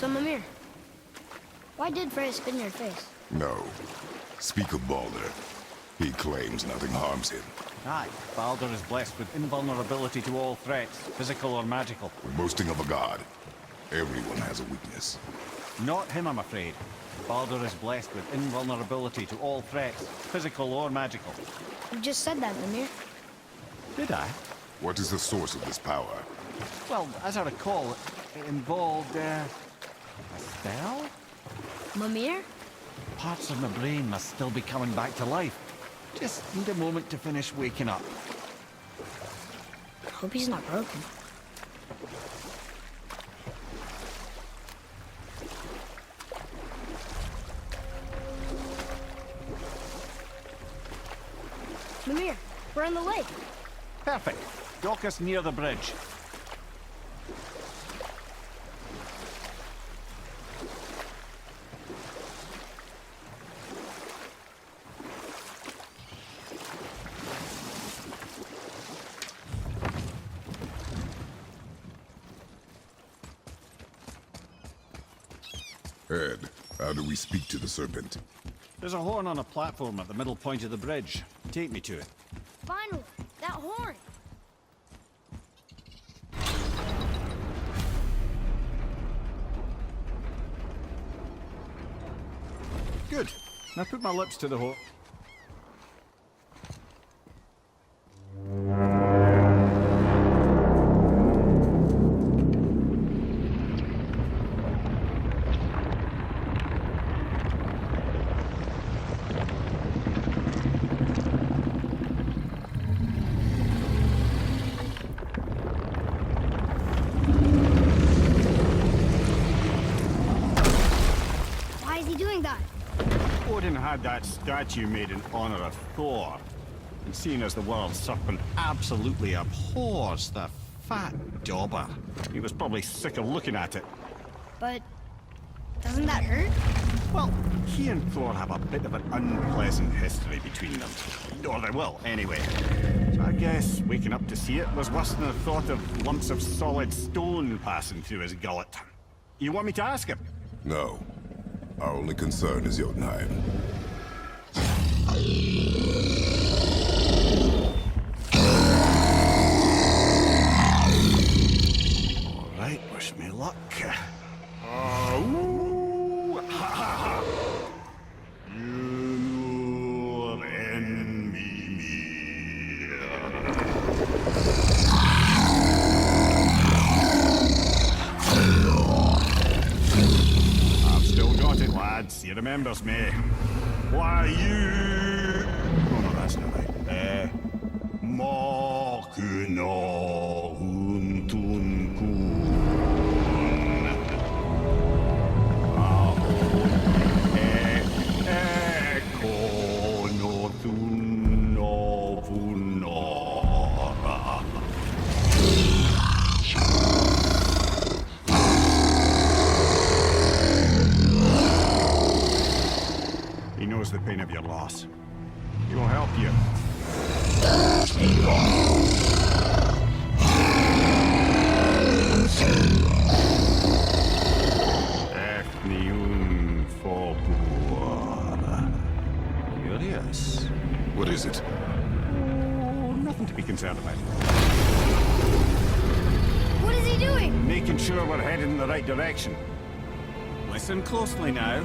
So, Mimir, why did Freya spit in your face? No. Speak of Baldur. He claims nothing harms him. Aye, Baldur is blessed with invulnerability to all threats, physical or magical. We're boasting of a god. Everyone has a weakness. Not him, I'm afraid. Baldur is blessed with invulnerability to all threats, physical or magical. You just said that, Mimir. Did I? What is the source of this power? Well, as I recall, it involved, a spell? Mimir? Parts of my brain must still be coming back to life. Just need a moment to finish waking up. I hope he's not broken. Mimir, we're in the lake. Perfect. Dock us near the bridge. Ed, how do we speak to the serpent? There's a horn on a platform at the middle point of the bridge. Take me to it. Finally, that horn. Good. Now put my lips to the horn. Why is he doing that? Odin had that statue made in honor of Thor. And seeing as the world serpent absolutely abhors the fat dauber, he was probably sick of looking at it. But doesn't that hurt? Well, he and Thor have a bit of an unpleasant history between them. Or they will, anyway. So I guess waking up to see it was worse than the thought of lumps of solid stone passing through his gullet. You want me to ask him? No. Our only concern is Jotunheim. All right, wish me luck. Ooh, ha, ha, ha. You and me. I've still got it, lads. He remembers me. Why you? Oh no, that's not right. Makuna huntun kun. He knows the pain of your loss. He will help you. Efniun Fopur. Curious. What is it? Oh, nothing to be concerned about. What is he doing? Making sure we're headed in the right direction. Listen closely now.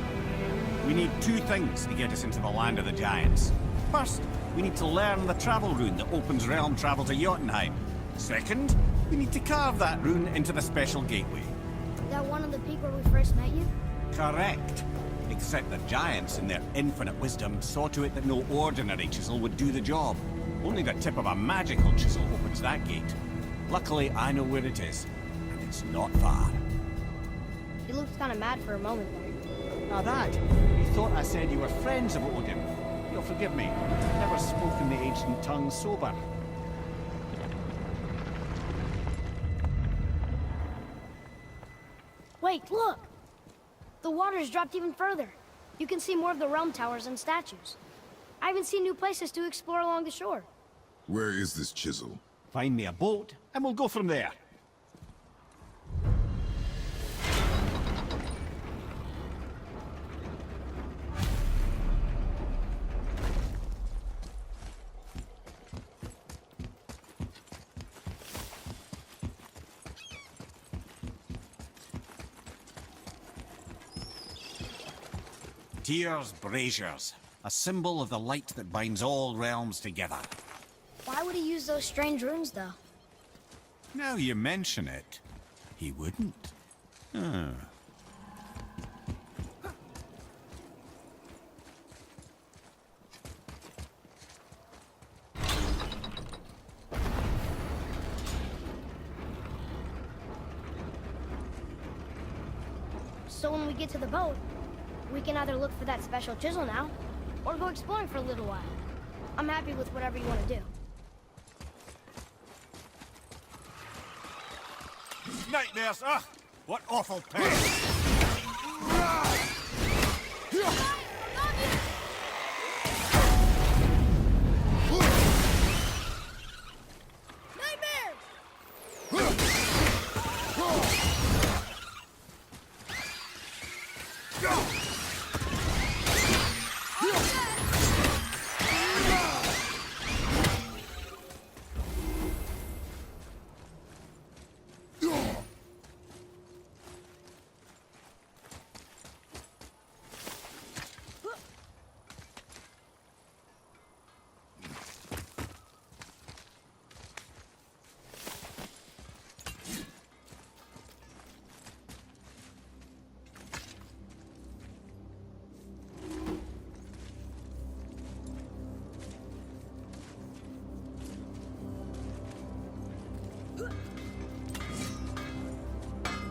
We need two things to get us into the land of the giants. First, we need to learn the travel rune that opens realm travel to Jotunheim. Second, we need to carve that rune into the special gateway. Is that one on the peak where we first met you? Correct. Except the giants, in their infinite wisdom, saw to it that no ordinary chisel would do the job. Only the tip of a magical chisel opens that gate. Luckily, I know where it is, and it's not far. He looked kind of mad for a moment there. Now that, you thought I said you were friends of Odin. You'll forgive me. I've never spoken the ancient tongue sober. Wait, look! The water's dropped even further. You can see more of the realm towers and statues. I even see new places to explore along the shore. Where is this chisel? Find me a boat, and we'll go from there. Tyr's braziers, a symbol of the light that binds all realms together. Why would he use those strange runes, though? Now you mention it, he wouldn't. Ah. So when we get to the boat, we can either look for that special chisel now, or go exploring for a little while. I'm happy with whatever you want to do. Nightmares! Ugh! What awful pain!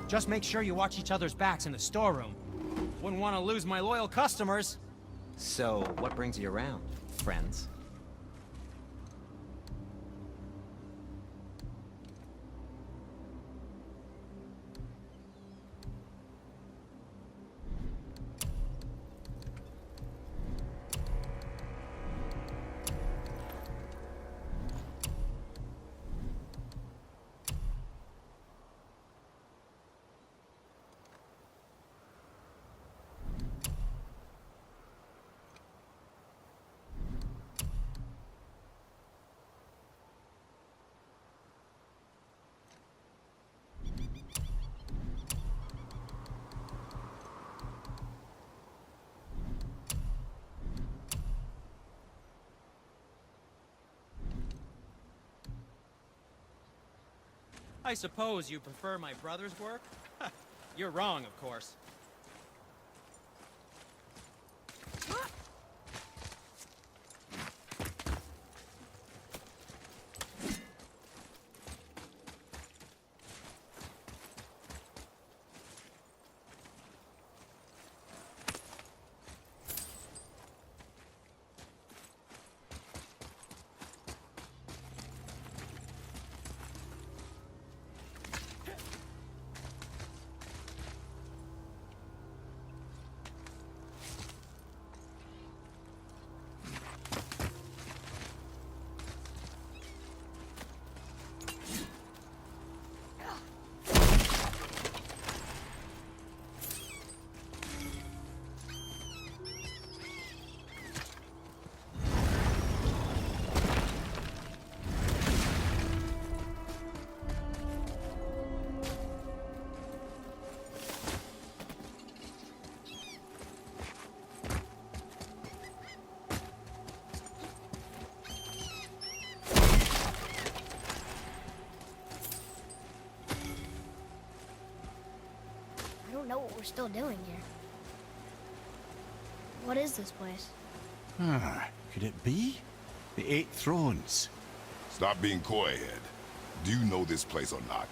Just make sure you watch each other's backs in the storeroom. Wouldn't want to lose my loyal customers. So, what brings you around, friends? I suppose you prefer my brother's work? You're wrong, of course. I don't know what we're still doing here. What is this place? Ah, could it be? The Eight Thrones. Stop being coy-head. Do you know this place or not?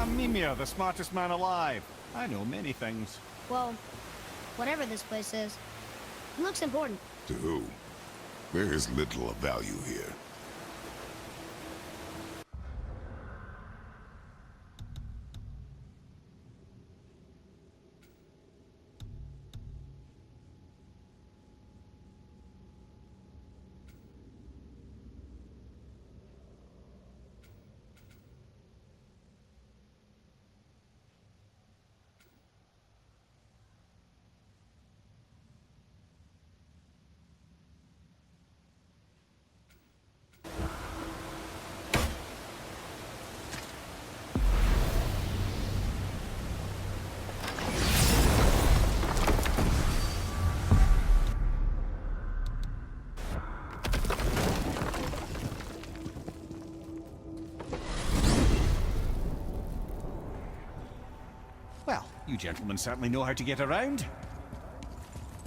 Mimir, the smartest man alive. I know many things. Well, whatever this place is, it looks important. To who? There is little of value here. You gentlemen certainly know how to get around.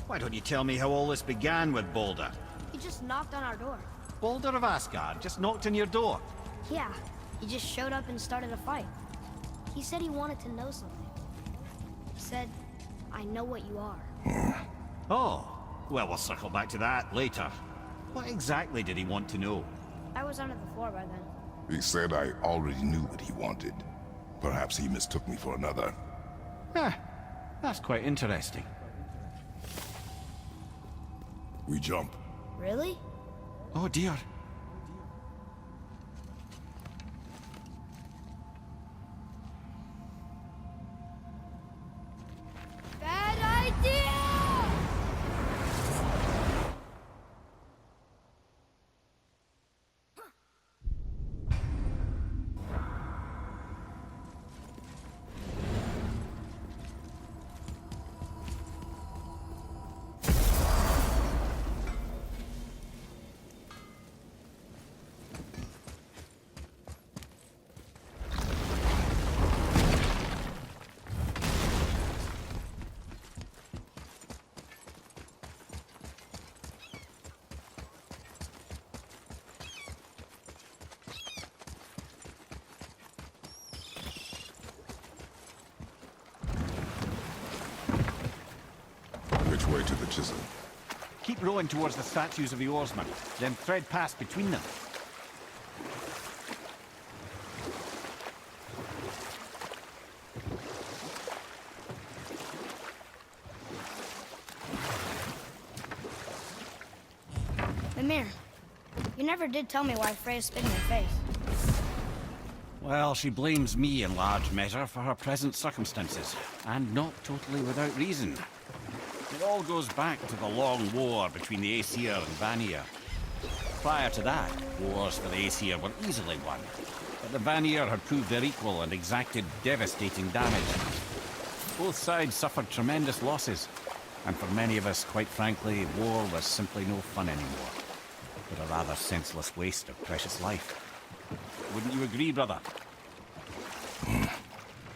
Why don't you tell me how all this began with Boulder? He just knocked on our door. Boulder of Asgard just knocked on your door. Yeah, he just showed up and started a fight. He said he wanted to know something. He said, I know what you are. Oh, well, we'll circle back to that later. What exactly did he want to know? I was under the floor by then. He said I already knew what he wanted. Perhaps he mistook me for another. That's quite interesting. We jump. Really? Oh dear. Bad idea! Which way to the chisel? Keep rowing towards the statues of the oarsmen, then thread past between them. Mimir, you never did tell me why Freya spit in your face. Well, she blames me in large measure for her present circumstances, and not totally without reason. It all goes back to the long war between the Aesir and Vanir. Prior to that, wars for the Aesir were easily won, but the Vanir had proved their equal and exacted devastating damage. Both sides suffered tremendous losses, and for many of us, quite frankly, war was simply no fun anymore, but a rather senseless waste of precious life. Wouldn't you agree, brother?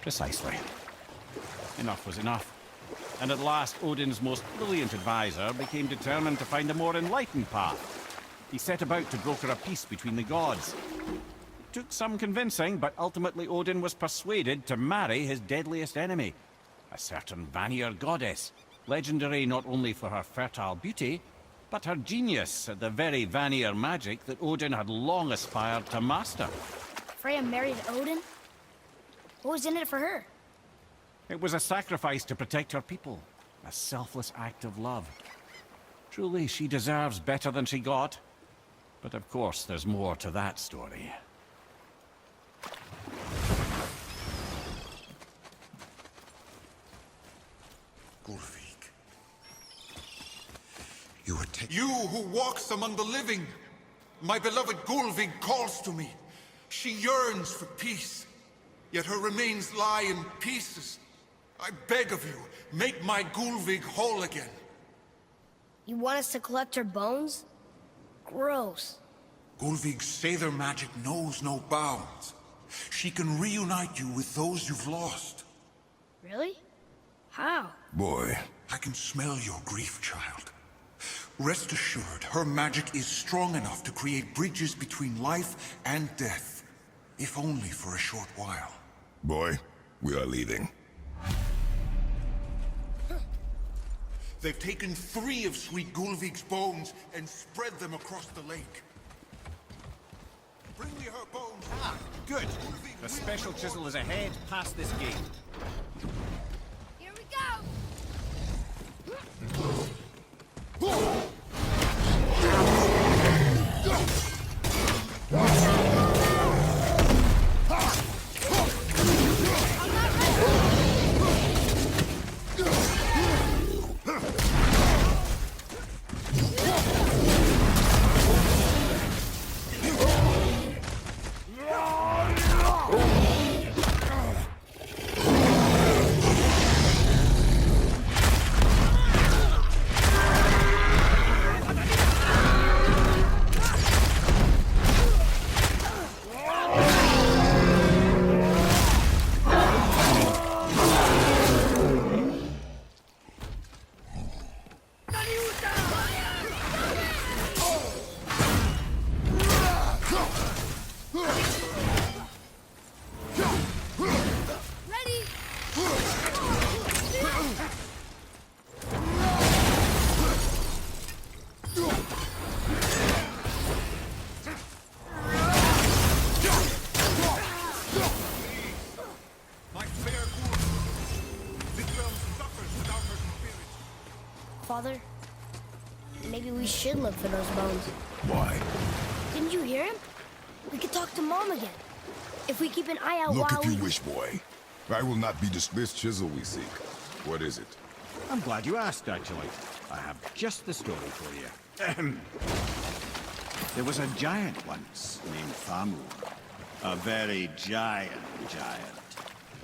Precisely. Enough was enough. And at last, Odin's most brilliant advisor became determined to find a more enlightened path. He set about to broker a peace between the gods. It took some convincing, but ultimately Odin was persuaded to marry his deadliest enemy, a certain Vanir goddess, legendary not only for her fertile beauty, but her genius at the very Vanir magic that Odin had long aspired to master. Freya married Odin? What was in it for her? It was a sacrifice to protect her people, a selfless act of love. Truly, she deserves better than she got. But of course, there's more to that story. Gulvik. You who walks among the living. My beloved Gulvig calls to me. She yearns for peace, yet her remains lie in pieces. I beg of you, make my Gulvig whole again. You want us to collect her bones? Gross. Gulvig's Sather magic knows no bounds. She can reunite you with those you've lost. Really? How? Boy. I can smell your grief, child. Rest assured, her magic is strong enough to create bridges between life and death. If only for a short while. Boy, we are leaving. They've taken 3 of Sweet Gulvig's bones and spread them across the lake. Bring me her bones. Ah, good. The special chisel is ahead past this gate. Here we go! Father, maybe we should look for those bones. Why? Didn't you hear him? We could talk to Mom again. If we keep an eye out Look while if you wish, boy. I will not be this chisel we seek. What is it? I'm glad you asked, actually. I have just the story for you. Ahem. There was a giant once named Thamur. A very giant,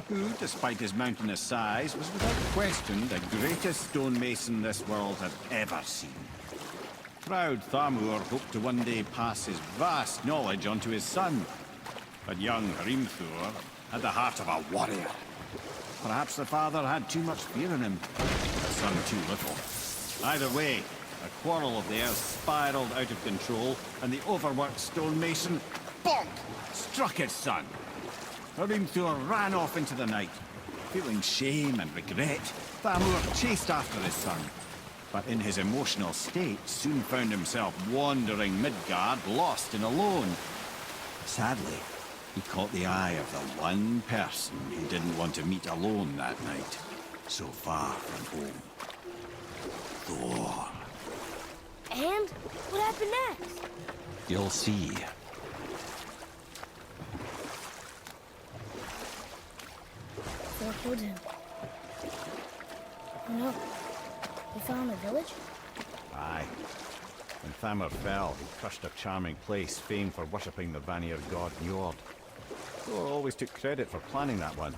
who, despite his mountainous size, was without question the greatest stonemason this world had ever seen. Proud Thamur hoped to one day pass his vast knowledge on to his son. But young Hrimthur had the heart of a warrior. Perhaps the father had too much fear in him, the son too little. Either way, a quarrel of theirs spiraled out of control, and the overworked stonemason, bonk, struck his son. Hrimthur ran off into the night. Feeling shame and regret, Thamur chased after his son, but in his emotional state soon found himself wandering Midgard, lost and alone. Sadly, he caught the eye of the one person he didn't want to meet alone that night, so far from home. Thor. And what happened next? You'll see. Thor killed him. Oh no. We found a village? Aye. When Thamur fell, he crushed a charming place famed for worshipping the Vanir god Njord. Thor always took credit for planning that one.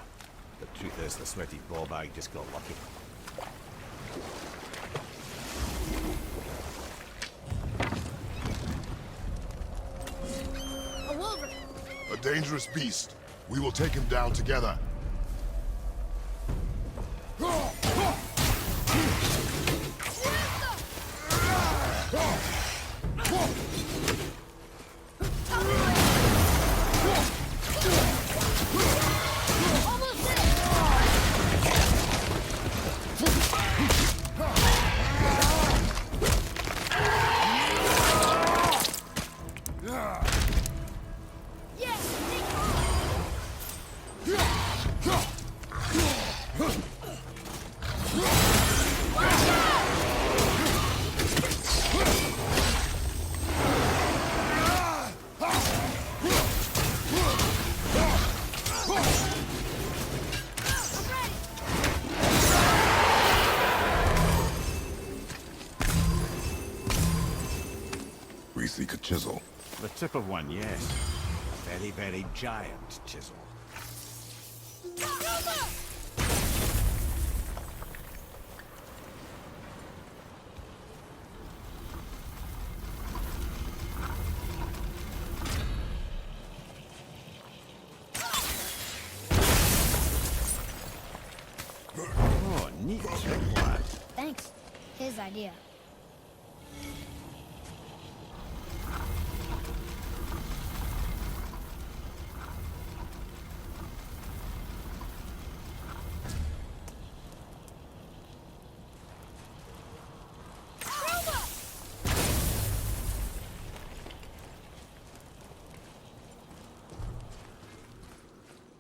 The truth is, the sweaty ballbag just got lucky. A wolver! A dangerous beast. We will take him down together. We seek a chisel. The tip of one, yes. A very, very giant chisel. Oh, neat trick, lad. Thanks. His idea.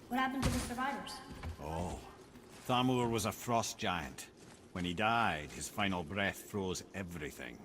What happened to the survivors? Oh, Thamur was a frost giant. When he died, his final breath froze everything.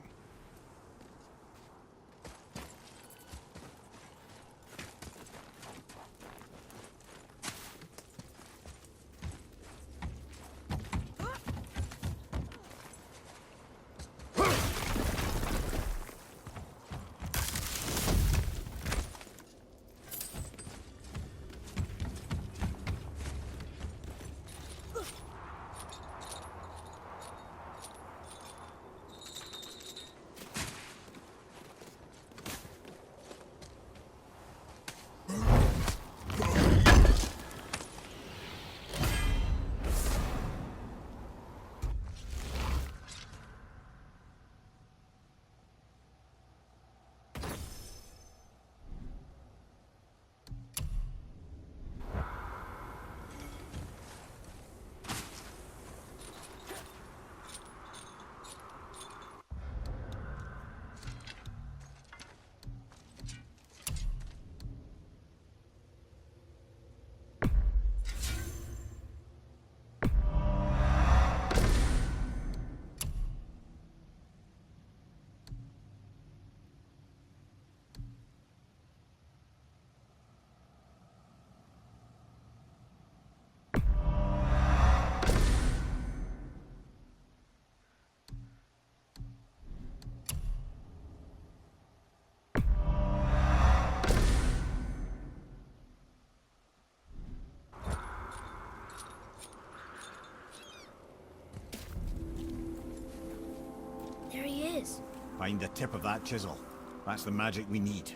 Find the tip of that chisel. That's the magic we need.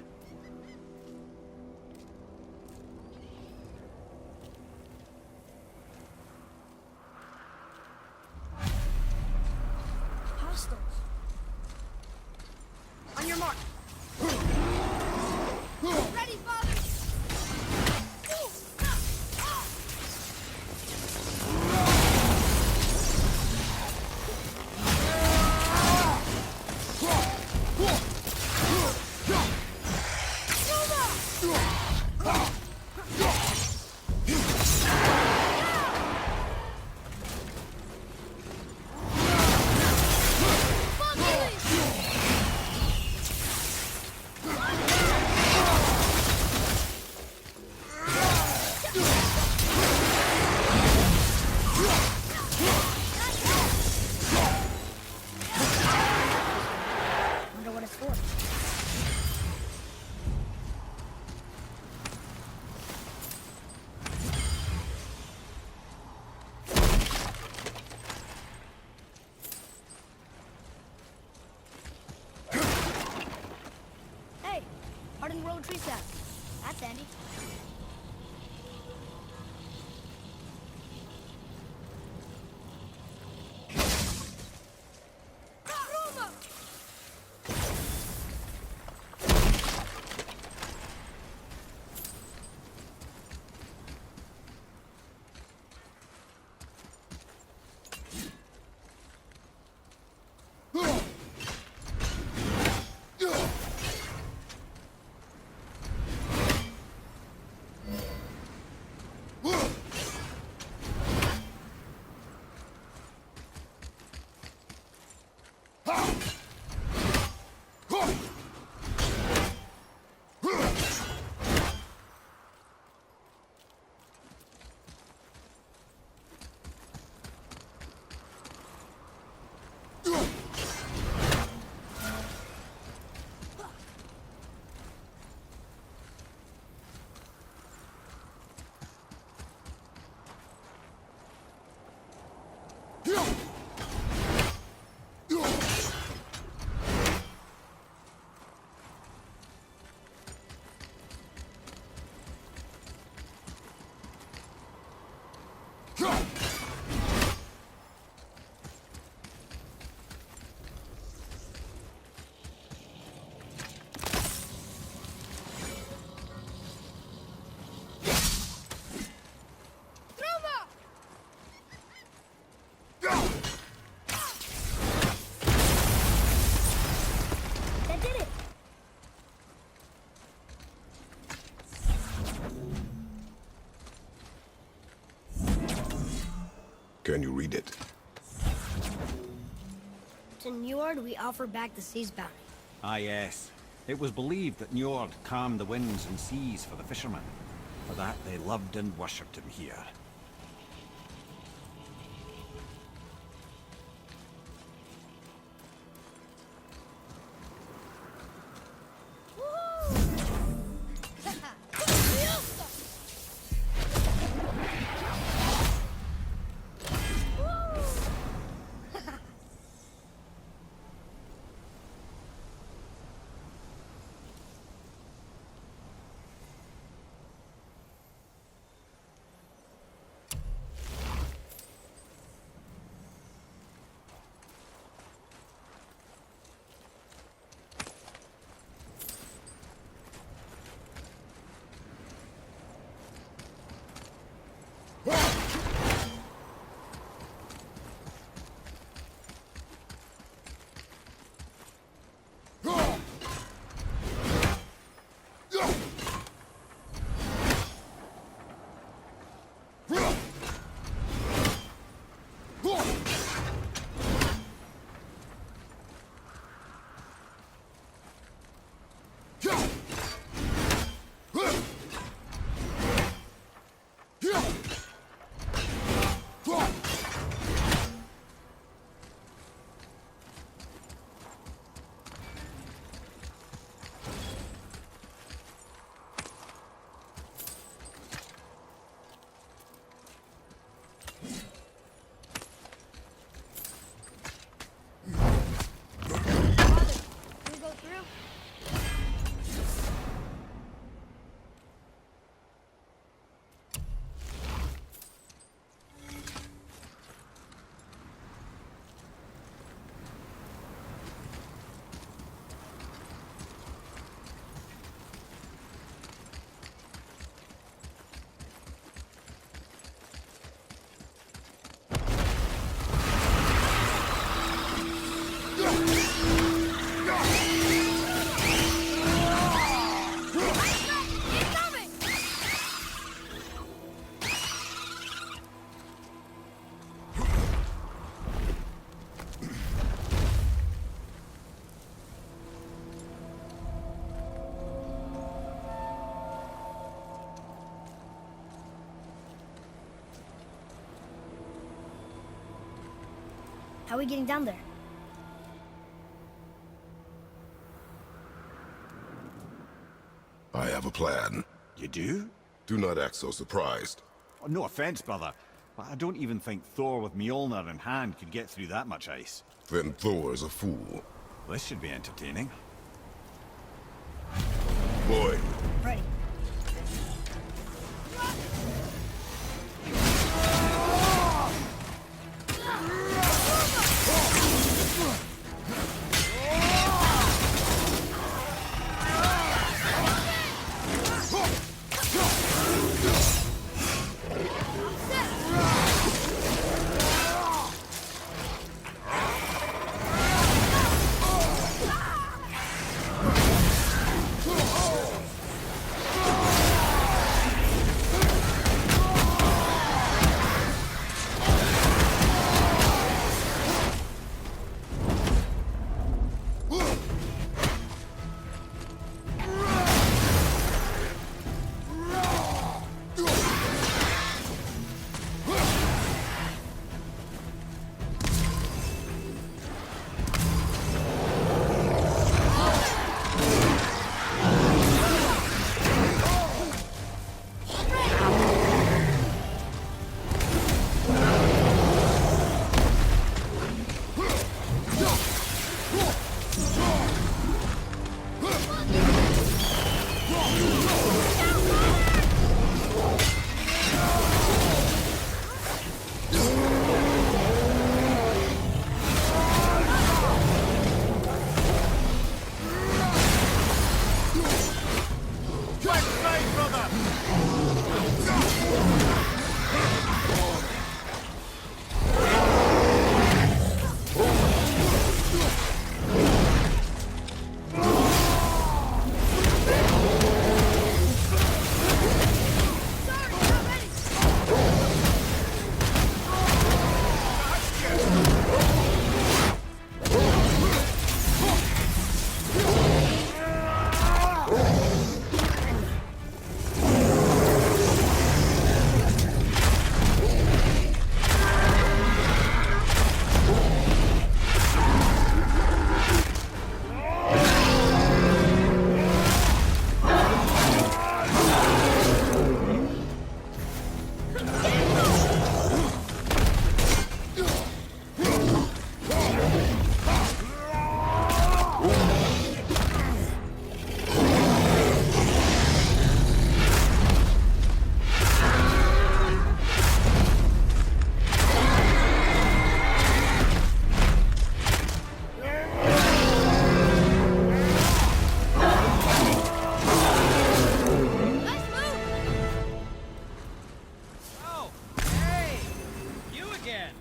Hostiles. On your mark. Ready, father! Wonder what it's for. Hey, hardened road tree sap. That's handy. That did it! Can you read it? To Njord, we offer back the sea's bounty. Ah, yes. It was believed that Njord calmed the winds and seas for the fishermen. For that, they loved and worshipped him here. How are we getting down there? I have a plan. You do? Do not act so surprised. Oh, no offense, brother, but I don't even think Thor with Mjolnir in hand could get through that much ice. Then Thor's a fool. This should be entertaining. Boy, Ready.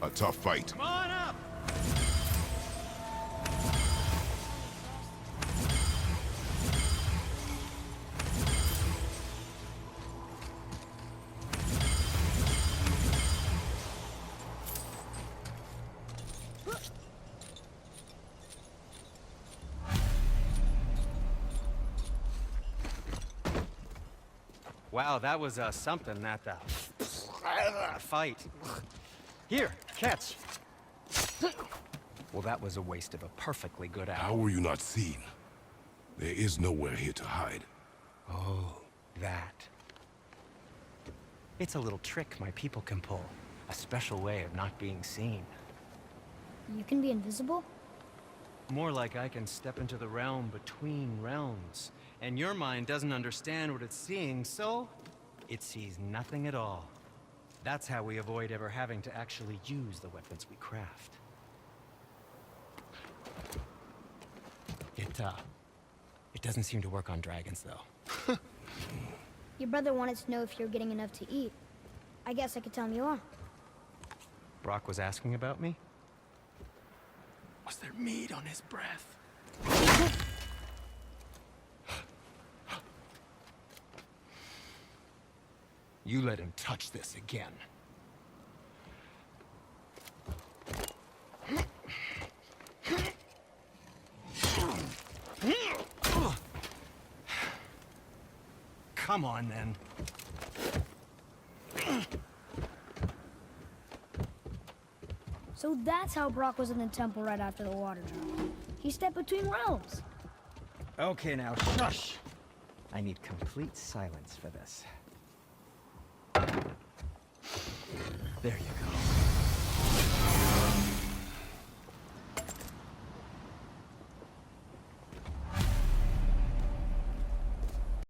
a tough fight. Come on up! Wow, that was something, that fight. Here, catch. Well, that was a waste of a perfectly good hour. How were you not seen? There is nowhere here to hide. Oh, that. It's a little trick my people can pull. A special way of not being seen. You can be invisible? More like I can step into the realm between realms. And your mind doesn't understand what it's seeing, so it sees nothing at all. That's how we avoid ever having to actually use the weapons we craft. It doesn't seem to work on dragons, though. Your brother wanted to know if you're getting enough to eat. I guess I could tell him you are. Brock was asking about me? Was there meat on his breath? You let him touch this again. Come on, then. So that's how Brock was in the temple right after the water drop. He stepped between realms. Okay, now shush! I need complete silence for this. There you